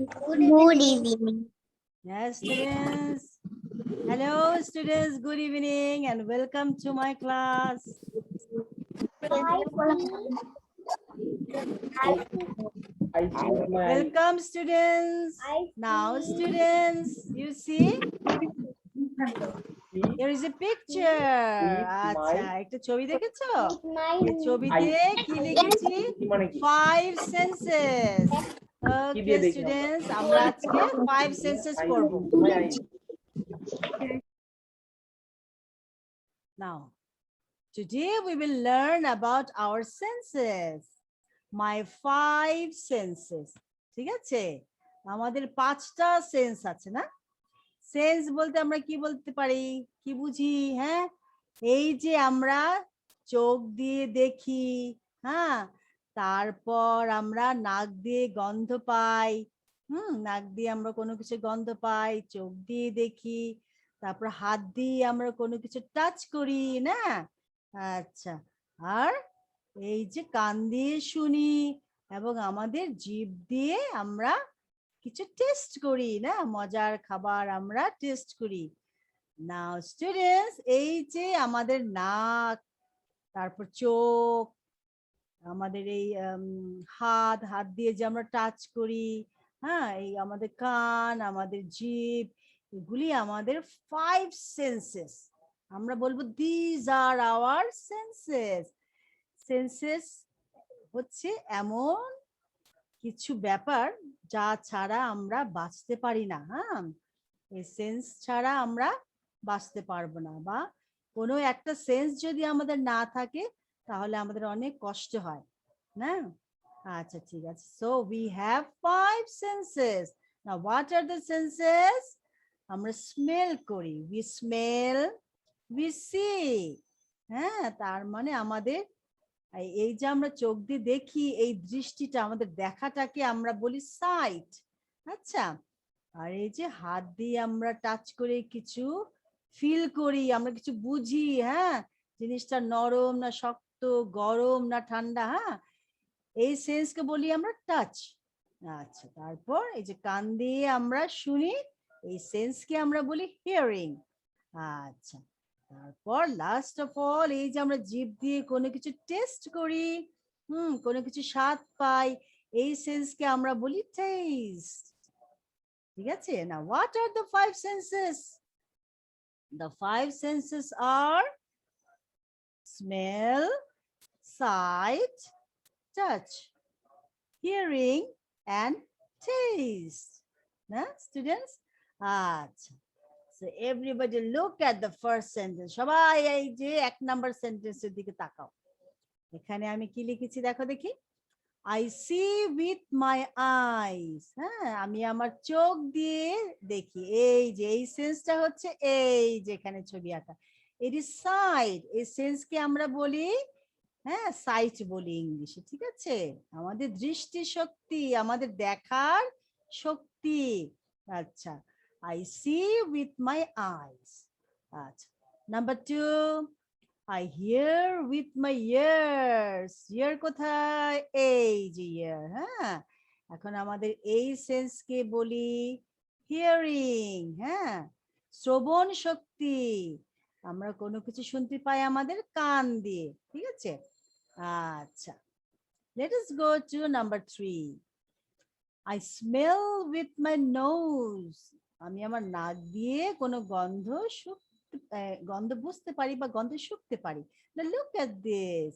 Good evening. Yes, students. Hello, students. Good evening and welcome to my class. Welcome, students. Now, students, you see, here is a picture. আচ্ছা, একটা ছবি দেখেছো? এই ছবিতে কি লিখেছি? 5 senses. Okay, students, আমরা আজকে 5 senses করব। Now, today we will learn about our senses. My 5 senses. ঠিক আছে? আমাদের 5টা সেন্স আছে না? সেন্স বলতে আমরা কি বলতে পারি? কি বুঝি? হ্যাঁ, এই যে আমরা চোখ দিয়ে দেখি, হ্যাঁ, তারপর আমরা নাক দিয়ে গন্ধ পাই, নাক দিয়ে আমরা কোনো কিছু গন্ধ পাই, চোখ দিয়ে দেখি, তারপর হাত দিয়ে আমরা কোনো কিছু টাচ করি না? আচ্ছা, আর এই যে কান দিয়ে শুনি এবং আমাদের জিভ দিয়ে আমরা কিছু টেস্ট করি না, মজার খাবার আমরা টেস্ট করি। নাও স্টুডেন্টস, এই যে আমাদের নাক, তারপর চোখ, আমাদের এই হাত দিয়ে যে আমরা টাচ করি, হ্যাঁ, এই আমাদের কান, আমাদের জিভ, এগুলি আমাদের 5 সেন্সেস। আমরা বলবো this are our senses. Senses হচ্ছে এমন কিছু ব্যাপার যা ছাড়া আমরা বাঁচতে পারি না। হ্যাঁ, এই সেন্স ছাড়া আমরা বাঁচতে পারবো না, বা কোনো একটা সেন্স যদি আমাদের না থাকে তাহলে আমাদের অনেক কষ্ট হয় না? আচ্ছা, ঠিক আছে। So we have 5 senses. Now what are the senses? আমরা স্মেল করি, উই স্মেল, উই সি। হ্যাঁ, তার মানে আমাদের এই যে আমরা চোখ দিয়ে দেখি, এই দৃষ্টিটা, আমাদের দেখাটাকে আমরা বলি সাইট। আচ্ছা, আর এই যে হাত দিয়ে আমরা টাচ করে কিছু ফিল করি, আমরা কিছু বুঝি, হ্যাঁ, জিনিসটা নরম না শক্ত, গরম না ঠান্ডা, হ্যাঁ, এই সেন্সকে বলি আমরা টাচ। আচ্ছা, তারপর এই যে কান দিয়ে আমরা শুনি, এই সেন্সকে আমরা বলি হিয়ারিং। আচ্ছা, তারপর লাস্ট অফ অল এই যে আমরা জিভ দিয়ে কোনো কিছু টেস্ট করি, কোনো কিছু স্বাদ পাই, এই সেন্সকে আমরা বলি টেস্ট। ঠিক আছে না? What are the 5 senses? The 5 senses are smell, sight, touch, hearing and taste. Na students? আচ্ছা, so everybody look at the first sentence. সবাই এই যে 1 নাম্বার সেন্টেন্সের দিকে তাকাও। এখানে আমি কি লিখেছি দেখো দেখি। I see with my eyes. হ্যাঁ, আমি আমার চোখ দিয়ে দেখি। এই যে এই সেন্সটা হচ্ছে এই যেখানে ছবি আঁকা, it is sight. এই সেন্সকে আমরা বলি, হ্যাঁ, সাইট বলি ইংলিশে। ঠিক আছে, আমাদের দৃষ্টি শক্তি, আমাদের দেখার শক্তি। আচ্ছা, I see with my eyes. আচ্ছা, number 2, I hear with my ears. Ear কোথায়? এই যে ear। হ্যাঁ, এখন আমাদের এই সেন্সকে বলি হিয়ারিং। হ্যাঁ, শ্রবণ শক্তি, আমরা কোনো কিছু শুনতে পাই আমাদের কান দিয়ে। ঠিক আছে, আচ্ছা, let us go to number 3. I smell with my nose. আমি আমার নাক দিয়ে কোনো গন্ধ বুঝতে পারি বা গন্ধ শুঁকতে পারি। Now look at this.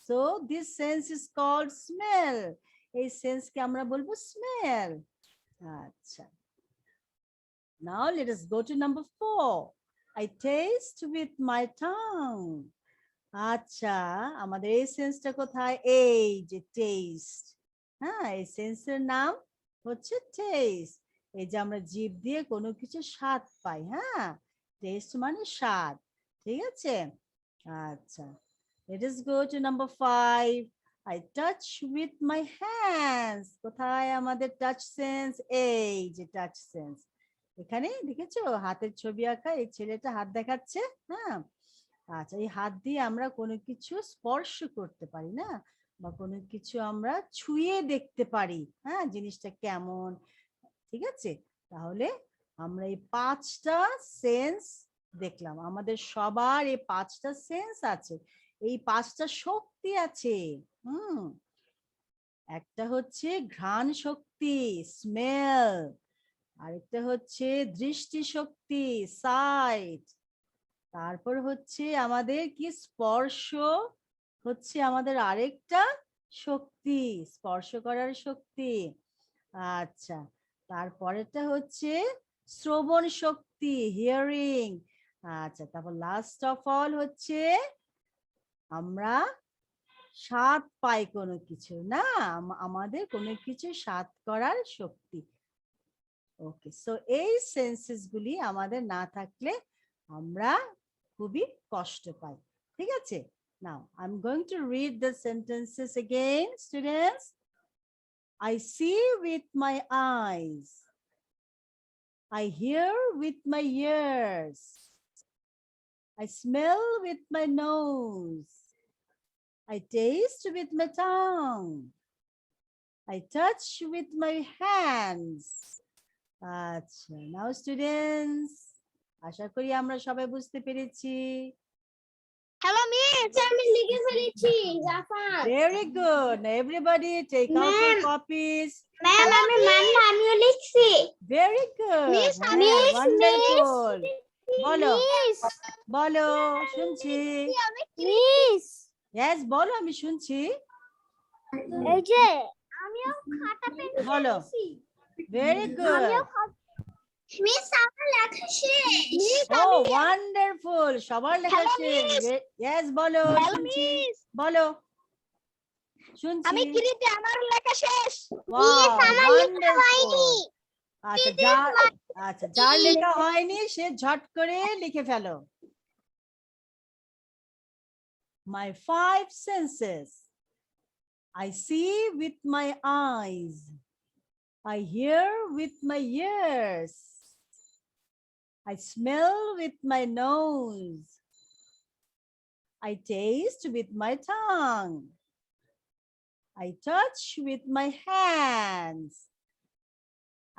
So this sense is called smell. এই সেন্সকে আমরা বলবো স্মেল। আচ্ছা, now let us go to number 4. I taste with my tongue. আচ্ছা, আমাদের এই সেন্সটা কোথায়? এই যে টেস্ট। হ্যাঁ, এই সেন্সের নাম হচ্ছে টেস্ট। এই যে আমরা জিভ দিয়ে কোনো কিছু স্বাদ পাই। হ্যাঁ, টেস্ট মানে স্বাদ। ঠিক আছে, আচ্ছা, let us go to number 5. I touch with my hands. কোথায় আমাদের টাচ সেন্স? এই যে টাচ সেন্স। এখানে দেখেছো হাতের ছবি আঁকা, এই ছেলেটা হাত দেখাচ্ছে। হ্যাঁ, আচ্ছা, এই হাত দিয়ে আমরা কোনো কিছু স্পর্শ করতে পারি না, বা কোনো কিছু আমরা ছুঁয়ে দেখতে পারি, হ্যাঁ, জিনিসটা কেমন, ঠিক আছে? তাহলে আমরা এই 5টা সেন্স দেখলাম। আমাদের সবার এই 5টা সেন্স আছে, এই 5টা শক্তি আছে। একটা হচ্ছে ঘ্রাণ শক্তি, স্মেল, আরেকটা হচ্ছে দৃষ্টি শক্তি, সাইট, তারপর হচ্ছে আমাদের কি স্পর্শ হচ্ছে আমাদের আরেকটা শক্তি, স্পর্শ করার শক্তি। আচ্ছা, তারপরেরটা হচ্ছে শ্রবণ শক্তি, হিয়ারিং। আচ্ছা, তারপর লাস্ট অফ অল হচ্ছে আমরা স্বাদ পাই কোনো কিছু, না আমাদের কোনো কিছু স্বাদ করার শক্তি। ওকে, সো এই সেন্সেস গুলি আমাদের না থাকলে আমরা খুবই কষ্ট পাই। ঠিক আছে? Now I am going to read the sentences again students. I see with my eyes, I hear with my ears, I smell with my nose, I taste with my tongue, I touch with my hands. আচ্ছা, নাও students, আশা করি আমরা সবাই বুঝতে পেরেছি। Hello miss, আমি লিখে ফেলেছি Jafar. Very good. Now everybody take out your Ma'am. copies. Ma'am আমি মানে আমিও লিখছি। Very good. Miss, হ্যাঁ, miss, wonderful. বলো, মিস বলো, শুনছি। মিস Yes, বলো, আমি শুনছি। এই যে আমিও খাতা পেন বলো। Very good. মিস আমার লেখা শেষ। Miss Oh, wonderful. সবার লেখা Hello, শেষ। miss. Yes, বলো, Hello, শুনছি। miss. বলো, শুনছি। আমি কিরিতে আমার লেখা শেষ। Wow, মিস আমার লেখা হয়নি। wonderful. আচ্ছা, যার লেখা হয়নি সে ঝট করে লিখে ফেলো। My 5 senses. I see with my eyes. I hear with my ears. I smell with my nose. I taste with my tongue. I touch with my hands.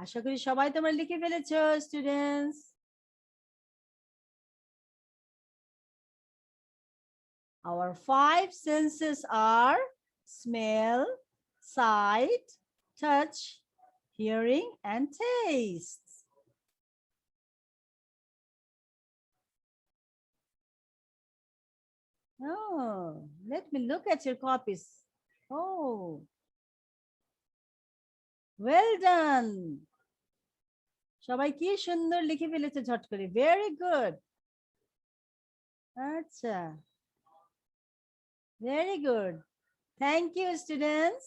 আশা করি সবাই তোমরা লিখে ফেলেছো students. Our 5 senses are smell, sight, touch, hearing, and taste. Oh, let me look at your copies. Oh, well done. সবাই কি সুন্দর লিখে ফেলেছে ঝট করে। Very good. আচ্ছা, very good. Thank you, students.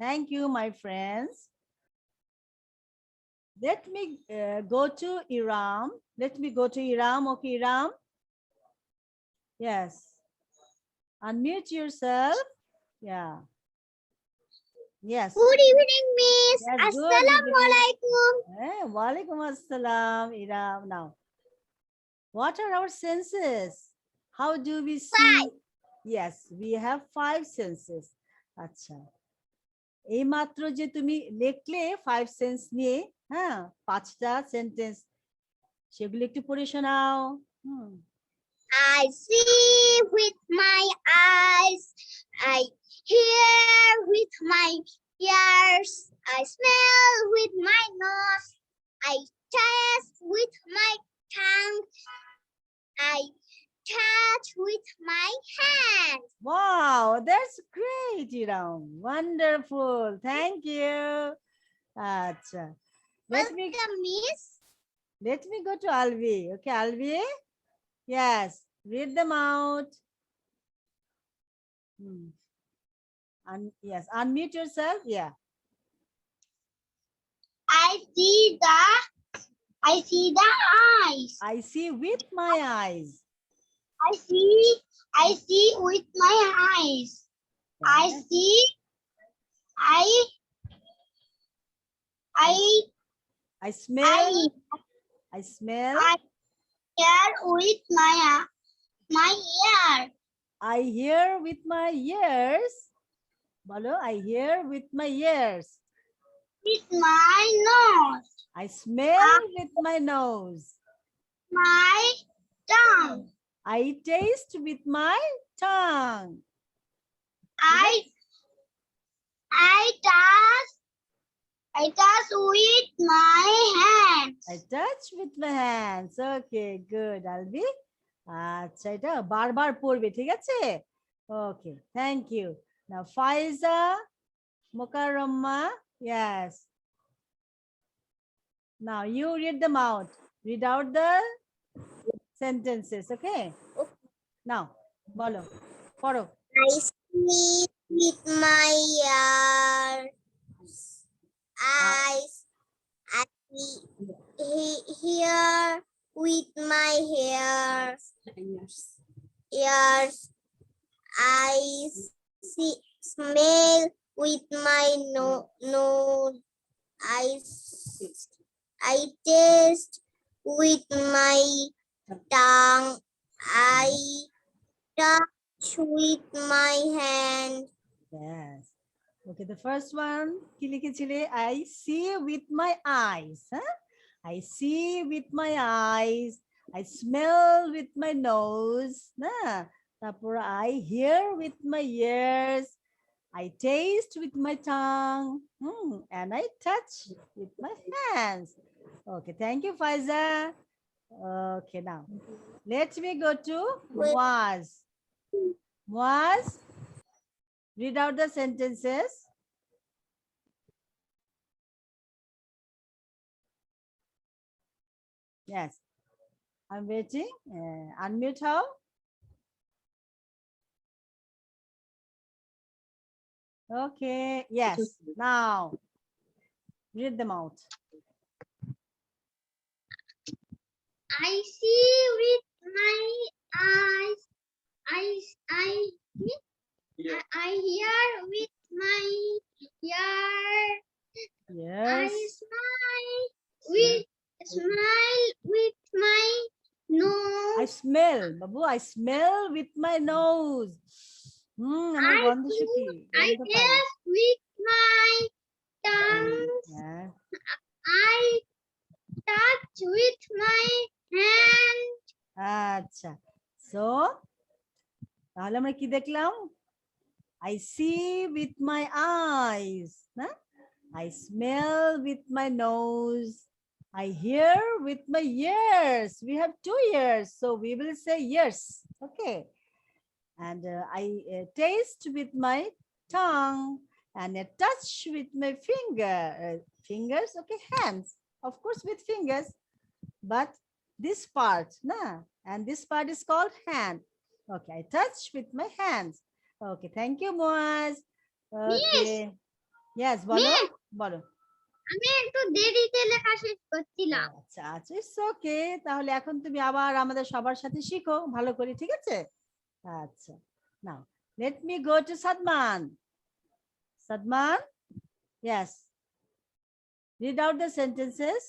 Thank you, my friends. Let me go to Iram. Let me go to Iram. Okay, Iram. Yes. Unmute yourself. Yeah. Yes. Good evening, miss. Yes, good Assalamu evening. alaikum. Walaikum assalam, Iram. Now, what are our senses? How do we see? 5. Yes, we have 5 senses. আচ্ছা, এই মাত্র যে তুমি লিখলে 5 sense নিয়ে, হ্যাঁ, 5টা sentence, সেগুলো একটু পড়ে শোনাও। I see with my eyes. I hear with my ears. I smell with my nose. I taste with my tongue. I touch with my hands. Wow, that's great, Iram. Wonderful. Thank you. আচ্ছা, Welcome, miss. let me go to Alvi. Okay, Alvi. Yes, read them out. Yes, unmute yourself. Yeah. I see the eyes. I see with my eyes. I see with my eyes. I Yeah. see. I smell. I I smell. I hear with my ear. I hear with my ears. Bolo, I hear with my ears. with my nose. I smell with my nose. My tongue. I taste with my tongue. I touch with my hands. I touch with my hands. Okay, good. Albi. আচ্ছা এটা বারবার পড়বে ঠিক আছে okay thank you now Faiza মুকাররমা yes now you read them out read out the sentences okay now বলো পড়ো I see with my ears. I hear with my ears. I smell with my nose. I taste with my tongue. I touch with my hand. yes okay the first one কি লিখেছিলে I see with my eyes huh? I see with my eyes I smell with my nose না তারপর I hear with my ears I taste with my tongue and I touch with my hands okay thank you Faiza okay now let me go to Muaz read out the sentences yes I'm waiting unmute how okay yes now read them out I see with my eyes. I hear with my ear. yes Smile with my nose. I smell babu I smell with my nose আমার গন্ধ শুকি I taste with my tongue. yeah I touch with my hand. আচ্ছা so তাহলে আমরা কি দেখলাম I see with my eyes না I smell with my nose I hear with my ears we have 2 ears so we will say ears okay and I taste with my tongue and I touch with my fingers okay hands of course with fingers but this part na and this part is called hand okay I touch with my hands okay thank you Muaz okay yes bolo আমি একটু দেরিতে লেখা শেষ করছিলাম আচ্ছা আচ্ছা it's okay তাহলে এখন তুমি আবার আমাদের সবার সাথে শিখো ভালো করে ঠিক আছে আচ্ছা now let me go to Sadman yes read out the sentences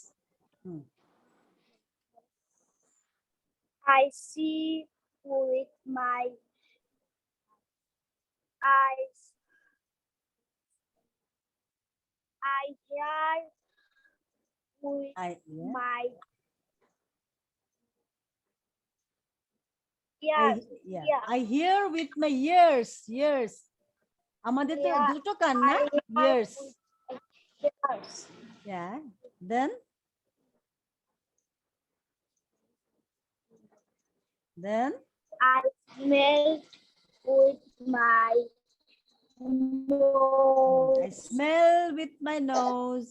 I see with my eyes. I hear with my ears. I hear with my ears আমাদের তো দুটো কান না ears yeah then I smell with my nose. I smell with my nose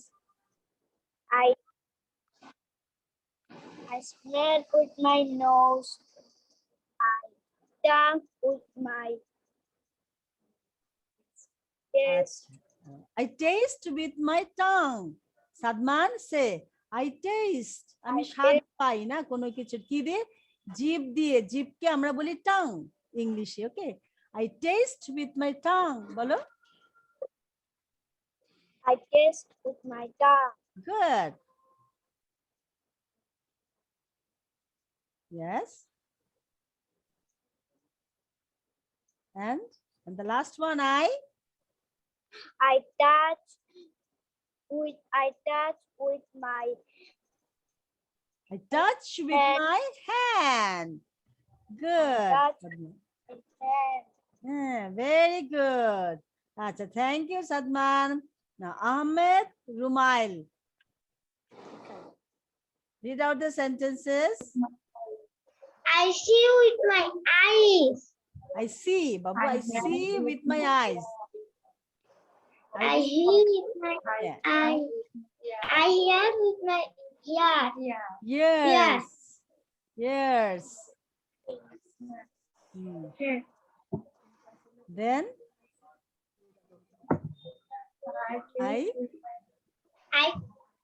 I smell with my nose. I tongue with my taste. I taste with my tongue Sadman say I taste আমি স্বাদ পাই না কোনো কিছু কি দিয়ে জিভ দিয়ে জিভকে আমরা বলি টাং ইংলিশে ওকে I taste with my tongue বলো I taste with my tongue. good yes and the last one I touch I touch with my I touch with Hand. my hand. Good. touch Sadma. hand. Very good. Acha, thank you, Sadman. Now, Ahmed Rumail. Read out the sentences. I see with my eyes. I see, Babu, I see with my eyes. I hear with my Yeah. eyes. I hear with my ears. Yes. Yes. Hmm. Then I I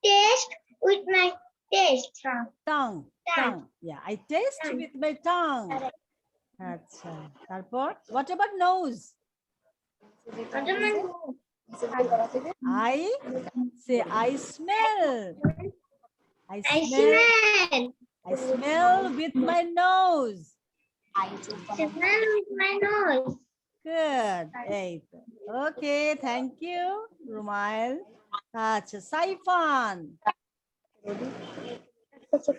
taste with my taste. tongue. Tongue. Yeah, I taste with my tongue. আচ্ছা তারপর what about nose? I say I smell. I I smell. smell. I smell with my nose. Smell with my nose. Good. এই তো। Okay, thank you, Rumail. আচ্ছা Saifan.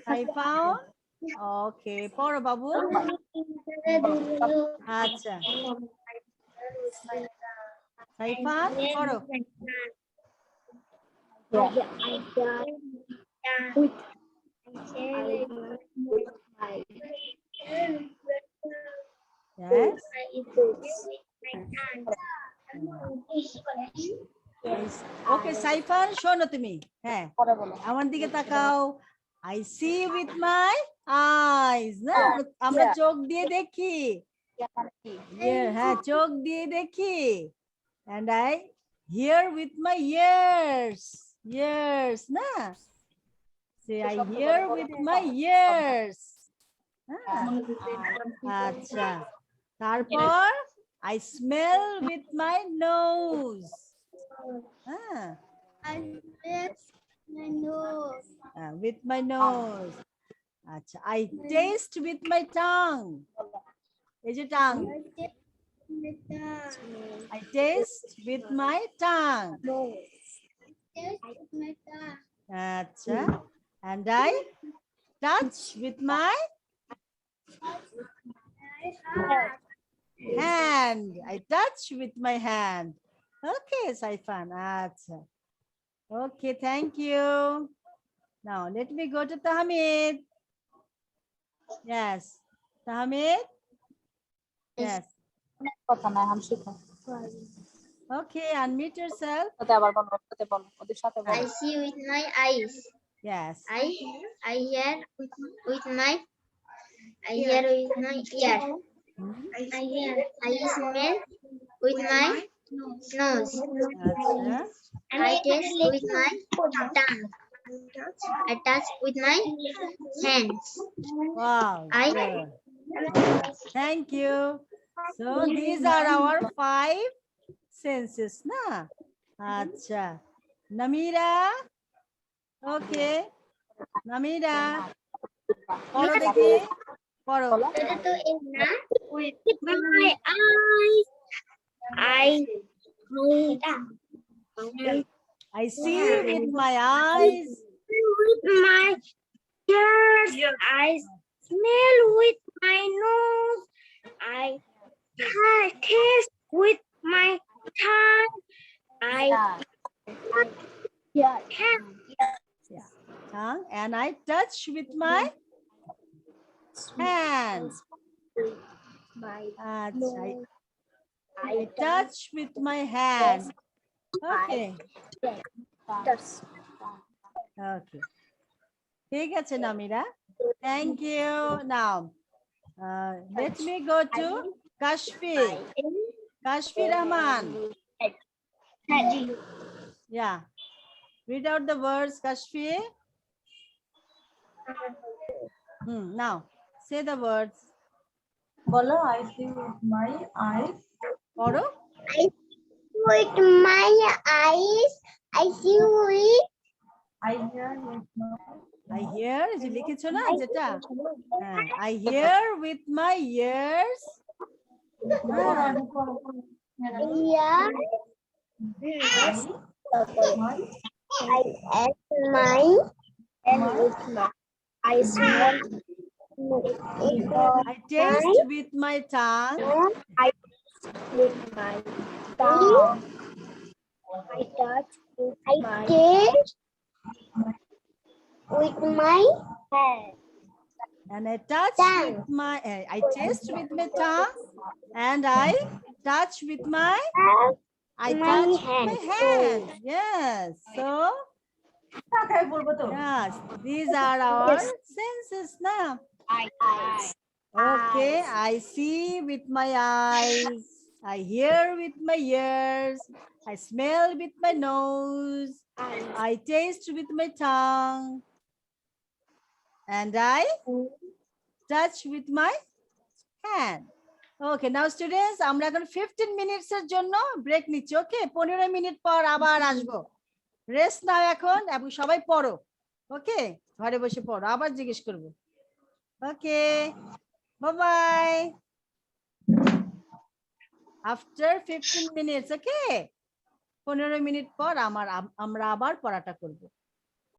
Saifan. Okay, পড়ো বাবু। আচ্ছা সাইফান পড়ো। Yes. Okay, Saifan শোনো তুমি। হ্যাঁ আমার দিকে তাকাও। I see with my eyes. না আমরা চোখ দিয়ে দেখি। হ্যাঁ চোখ দিয়ে দেখি। And I hear with my ears. Ears না say I hear with my ears. আচ্ছা তারপর I smell with my nose. With my nose. আচ্ছা I taste with my tongue. এই যে tongue. I taste with my tongue. আচ্ছা and I touch with my hand. I touch with my hand. Okay, Saifan. Acha. Okay, thank you. Now let me go to Tahmid. Yes, Tahmid. Yes. Okay, unmute yourself. I see with my eyes. Yes. I hear with my ears. I smell with my nose. Acha. I taste with my tongue. I touch with my hands. Wow. Good. Thank you. So these are our 5 senses, na? Acha. Namira. Okay. Namira. Poro dekhi. Poro. With my eyes, I see with my eyes. with my ears, I smell with my nose, I taste with my tongue, I Tongue, and I touch with my hands. Acha. I touch with my hand. Okay. Okay. ঠিক আছে Namira. Thank you. Now, let me go to Kashfi. Kashfi Rahman. Yeah. Read out the words, Kashfi. Now, say the words. Bolo, I see with my eyes. Poro. with my eyes, I see with I hear with my I hear, যে লিখেছো না যেটা? I hear with my ears. I ate my and with my I smell I taste with my tongue. I with my tongue. I touch with my taste with my hand. And I touch Tongue. with my, I taste with my tongue, and I touch with my, I My touch with hand. my hand. Yes. So, কাকাই বলবো তো yes, these are our senses now. Okay, I see with my eyes, I hear with my ears, I smell with my nose, I taste with my tongue, and I touch with my hand. Okay, now students, আমরা এখন 15 minutes এর জন্য break নিচ্ছি। ওকে, 15 minute পর আবার আসবো। Rest নাও এখন এবং সবাই পড়ো। ওকে, ঘরে বসে পড়ো, আবার জিজ্ঞেস করবো। ওকে, বাই বাই। আফটার 15 minutes, ওকে, 15 মিনিট পর আমরা আবার পড়াটা করবো।